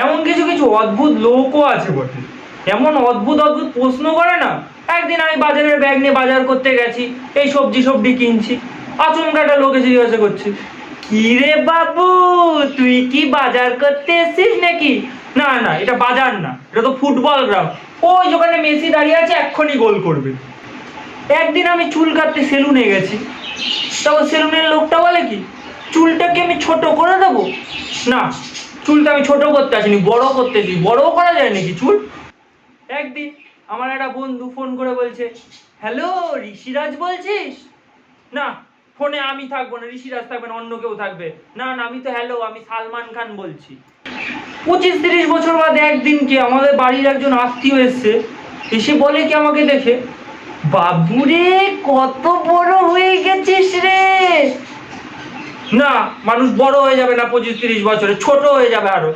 এমন কিছু কিছু অদ্ভুত লোকও আছে বটে, এমন অদ্ভুত অদ্ভুত প্রশ্ন করে না। একদিন আমি বাজারের ব্যাগ নিয়ে বাজার করতে গেছি, এই সবজি সবজি কিনছি, আচমকা একটা লোকে জিজ্ঞাসা করছে, কি রে বাবু, তুই কি বাজার করতে এসেছিস নাকি? না না, এটা বাজার না, এটা তো ফুটবল গ্রাউন্ড, ওই ওখানে মেসি দাঁড়িয়ে আছে, এক্ষুনি গোল করবে। একদিন আমি চুল কাটতে সেলুনে গেছি, তখন সেলুনের লোকটা বলে কি, চুলটাকে আমি ছোট করে দেবো? না, চুলটা আমি ছোট করতে আসিনি, বড় করতেছি। বড় করা যায় নাকি চুল? একদিন আমার একটা বন্ধু ফোন করে বলছে, হ্যালো ঋষিরাজ বলছিস? না, ফোনে আমি থাকবো না, ঋষিরাজ থাকবে না, অন্য কেউ থাকবে। না না, আমি তো হ্যালো, আমি সালমান খান বলছি। 25-30 বছর বাদে একদিন কি আমাদের বাড়ির একজন আত্মীয় এসছে, এসে বলে কি আমাকে দেখে, বাবুরে কত বড় হয়ে গেছিস রে। না, মানুষ বড় হয়ে যাবে না 25-30 বছরে, ছোট হয়ে যাবে আরো।